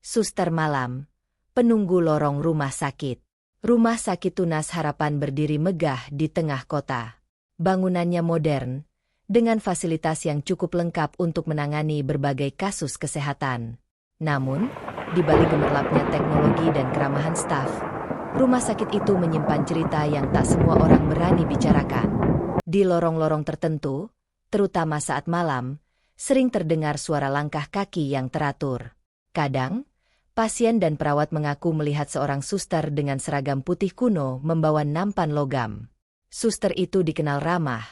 Suster malam, penunggu lorong rumah sakit. Rumah sakit Tunas Harapan berdiri megah di tengah kota. Bangunannya modern, dengan fasilitas yang cukup lengkap untuk menangani berbagai kasus kesehatan. Namun, di balik gemerlapnya teknologi dan keramahan staf, rumah sakit itu menyimpan cerita yang tak semua orang berani bicarakan. Di lorong-lorong tertentu, terutama saat malam, sering terdengar suara langkah kaki yang teratur. Kadang, pasien dan perawat mengaku melihat seorang suster dengan seragam putih kuno membawa nampan logam. Suster itu dikenal ramah,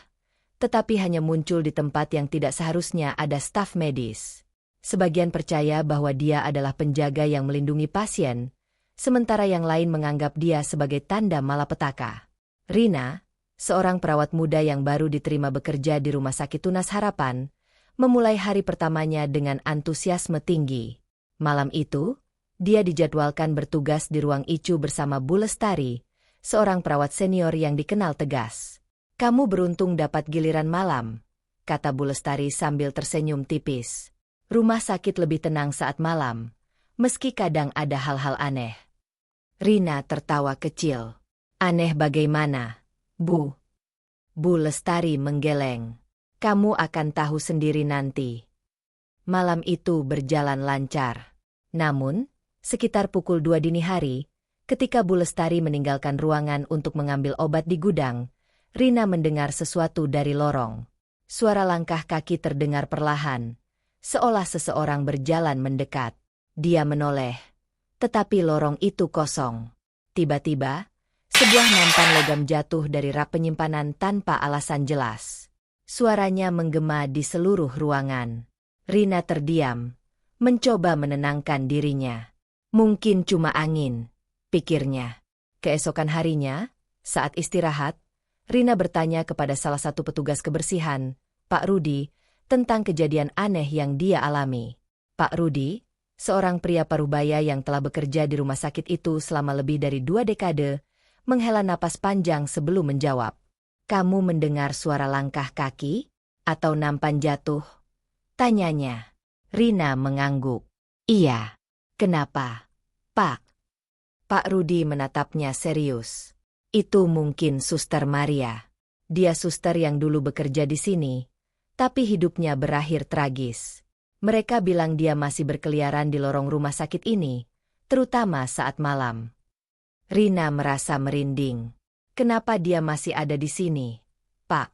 tetapi hanya muncul di tempat yang tidak seharusnya ada staf medis. Sebagian percaya bahwa dia adalah penjaga yang melindungi pasien, sementara yang lain menganggap dia sebagai tanda malapetaka. Rina, seorang perawat muda yang baru diterima bekerja di Rumah Sakit Tunas Harapan, memulai hari pertamanya dengan antusiasme tinggi. Malam itu, dia dijadwalkan bertugas di ruang ICU bersama Bu Lestari, seorang perawat senior yang dikenal tegas. "Kamu beruntung dapat giliran malam," kata Bu Lestari sambil tersenyum tipis. "Rumah sakit lebih tenang saat malam, meski kadang ada hal-hal aneh." Rina tertawa kecil. "Aneh bagaimana, Bu?" Bu Lestari menggeleng. "Kamu akan tahu sendiri nanti." Malam itu berjalan lancar. Namun, sekitar pukul 2 dini hari, ketika Bu Lestari meninggalkan ruangan untuk mengambil obat di gudang, Rina mendengar sesuatu dari lorong. Suara langkah kaki terdengar perlahan, seolah seseorang berjalan mendekat. Dia menoleh, tetapi lorong itu kosong. Tiba-tiba, sebuah nampan logam jatuh dari rak penyimpanan tanpa alasan jelas. Suaranya menggema di seluruh ruangan. Rina terdiam, mencoba menenangkan dirinya. Mungkin cuma angin, pikirnya. Keesokan harinya, saat istirahat, Rina bertanya kepada salah satu petugas kebersihan, Pak Rudi, tentang kejadian aneh yang dia alami. Pak Rudi, seorang pria parubaya yang telah bekerja di rumah sakit itu selama lebih dari 2 dekade, menghela napas panjang sebelum menjawab. "Kamu mendengar suara langkah kaki? Atau nampan jatuh?" tanyanya. Rina mengangguk. "Iya." "Kenapa, Pak?" Pak Rudi menatapnya serius. "Itu mungkin Suster Maria. Dia suster yang dulu bekerja di sini, tapi hidupnya berakhir tragis. Mereka bilang dia masih berkeliaran di lorong rumah sakit ini, terutama saat malam." Rina merasa merinding. "Kenapa dia masih ada di sini, Pak?"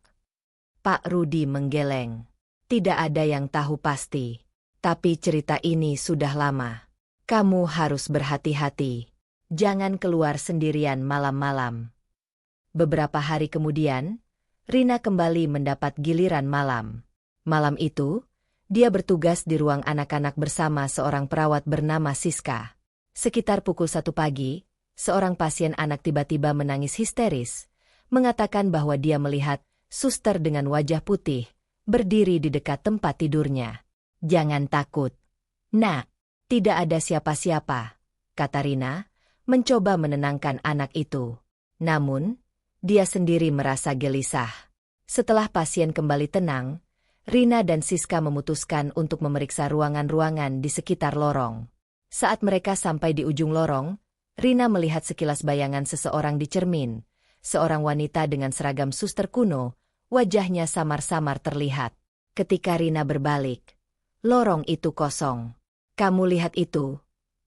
Pak Rudi menggeleng. "Tidak ada yang tahu pasti, tapi cerita ini sudah lama. Kamu harus berhati-hati. Jangan keluar sendirian malam-malam." Beberapa hari kemudian, Rina kembali mendapat giliran malam. Malam itu, dia bertugas di ruang anak-anak bersama seorang perawat bernama Siska. Sekitar pukul 1 pagi, seorang pasien anak tiba-tiba menangis histeris, mengatakan bahwa dia melihat suster dengan wajah putih berdiri di dekat tempat tidurnya. "Jangan takut, Nak. Tidak ada siapa-siapa," kata Rina, mencoba menenangkan anak itu. Namun, dia sendiri merasa gelisah. Setelah pasien kembali tenang, Rina dan Siska memutuskan untuk memeriksa ruangan-ruangan di sekitar lorong. Saat mereka sampai di ujung lorong, Rina melihat sekilas bayangan seseorang di cermin. Seorang wanita dengan seragam suster kuno, wajahnya samar-samar terlihat. Ketika Rina berbalik, lorong itu kosong. "Kamu lihat itu?"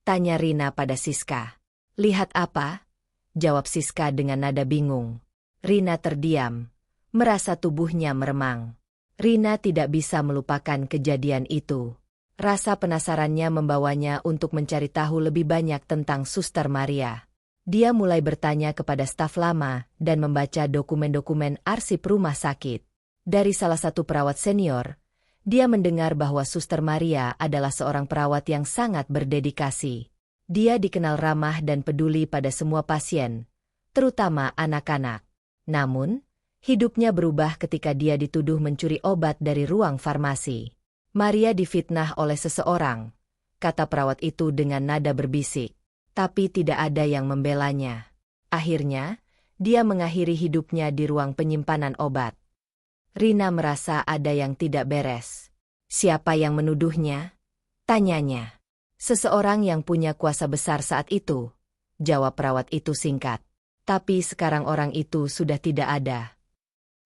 tanya Rina pada Siska. "Lihat apa?" jawab Siska dengan nada bingung. Rina terdiam, merasa tubuhnya meremang. Rina tidak bisa melupakan kejadian itu. Rasa penasarannya membawanya untuk mencari tahu lebih banyak tentang Suster Maria. Dia mulai bertanya kepada staf lama dan membaca dokumen-dokumen arsip rumah sakit. Dari salah satu perawat senior, dia mendengar bahwa Suster Maria adalah seorang perawat yang sangat berdedikasi. Dia dikenal ramah dan peduli pada semua pasien, terutama anak-anak. Namun, hidupnya berubah ketika dia dituduh mencuri obat dari ruang farmasi. "Maria difitnah oleh seseorang," kata perawat itu dengan nada berbisik. Tapi tidak ada yang membelanya. Akhirnya, dia mengakhiri hidupnya di ruang penyimpanan obat. Rina merasa ada yang tidak beres. "Siapa yang menuduhnya?" tanyanya. Seseorang yang punya kuasa besar saat itu, jawab perawat itu singkat. Tapi sekarang orang itu sudah tidak ada.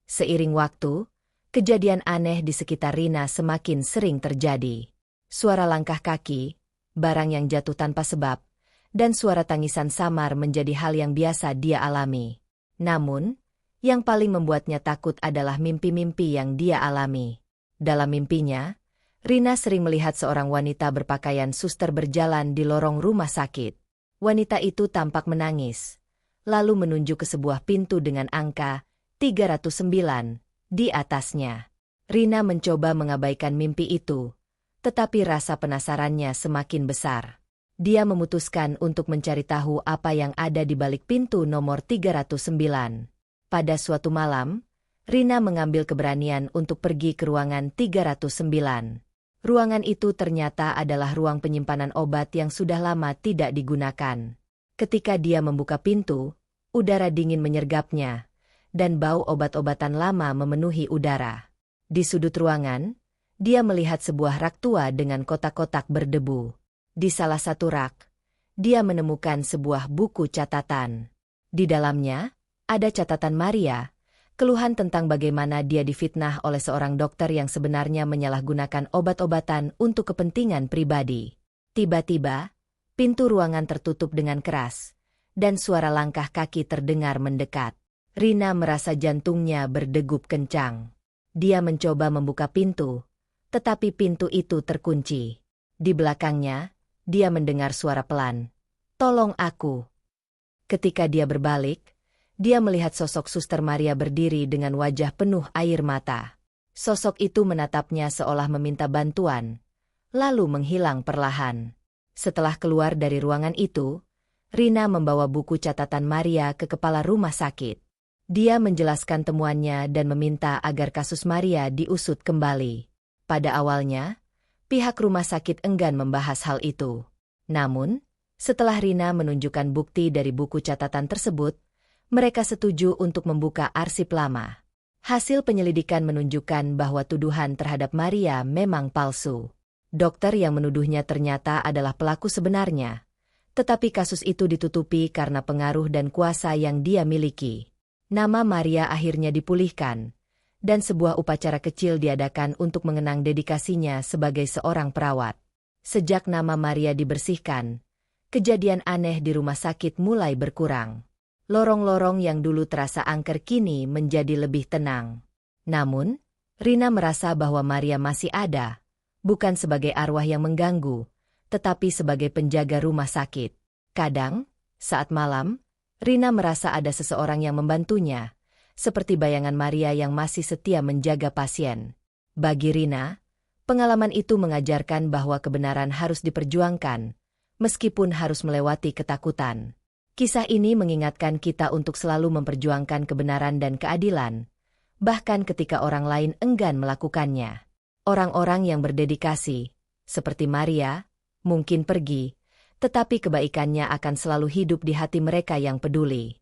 Seiring waktu, kejadian aneh di sekitar Rina semakin sering terjadi. Suara langkah kaki, barang yang jatuh tanpa sebab, dan suara tangisan samar menjadi hal yang biasa dia alami. Namun, yang paling membuatnya takut adalah mimpi-mimpi yang dia alami. Dalam mimpinya, Rina sering melihat seorang wanita berpakaian suster berjalan di lorong rumah sakit. Wanita itu tampak menangis, lalu menunjuk ke sebuah pintu dengan angka 309 di atasnya. Rina mencoba mengabaikan mimpi itu, tetapi rasa penasarannya semakin besar. Dia memutuskan untuk mencari tahu apa yang ada di balik pintu nomor 309. Pada suatu malam, Rina mengambil keberanian untuk pergi ke ruangan 309. Ruangan itu ternyata adalah ruang penyimpanan obat yang sudah lama tidak digunakan. Ketika dia membuka pintu, udara dingin menyergapnya, dan bau obat-obatan lama memenuhi udara. Di sudut ruangan, dia melihat sebuah rak tua dengan kotak-kotak berdebu. Di salah satu rak, dia menemukan sebuah buku catatan. Di dalamnya, ada catatan Maria, keluhan tentang bagaimana dia difitnah oleh seorang dokter yang sebenarnya menyalahgunakan obat-obatan untuk kepentingan pribadi. Tiba-tiba, pintu ruangan tertutup dengan keras, dan suara langkah kaki terdengar mendekat. Rina merasa jantungnya berdegup kencang. Dia mencoba membuka pintu, tetapi pintu itu terkunci. Di belakangnya, dia mendengar suara pelan, "Tolong aku." Ketika dia berbalik, dia melihat sosok Suster Maria berdiri dengan wajah penuh air mata. Sosok itu menatapnya seolah meminta bantuan, lalu menghilang perlahan. Setelah keluar dari ruangan itu, Rina membawa buku catatan Maria ke kepala rumah sakit. Dia menjelaskan temuannya dan meminta agar kasus Maria diusut kembali. Pada awalnya, pihak rumah sakit enggan membahas hal itu. Namun, setelah Rina menunjukkan bukti dari buku catatan tersebut, mereka setuju untuk membuka arsip lama. Hasil penyelidikan menunjukkan bahwa tuduhan terhadap Maria memang palsu. Dokter yang menuduhnya ternyata adalah pelaku sebenarnya. Tetapi kasus itu ditutupi karena pengaruh dan kuasa yang dia miliki. Nama Maria akhirnya dipulihkan, dan sebuah upacara kecil diadakan untuk mengenang dedikasinya sebagai seorang perawat. Sejak nama Maria dibersihkan, kejadian aneh di rumah sakit mulai berkurang. Lorong-lorong yang dulu terasa angker kini menjadi lebih tenang. Namun, Rina merasa bahwa Maria masih ada, bukan sebagai arwah yang mengganggu, tetapi sebagai penjaga rumah sakit. Kadang, saat malam, Rina merasa ada seseorang yang membantunya, seperti bayangan Maria yang masih setia menjaga pasien. Bagi Rina, pengalaman itu mengajarkan bahwa kebenaran harus diperjuangkan, meskipun harus melewati ketakutan. Kisah ini mengingatkan kita untuk selalu memperjuangkan kebenaran dan keadilan, bahkan ketika orang lain enggan melakukannya. Orang-orang yang berdedikasi, seperti Maria, mungkin pergi, tetapi kebaikannya akan selalu hidup di hati mereka yang peduli.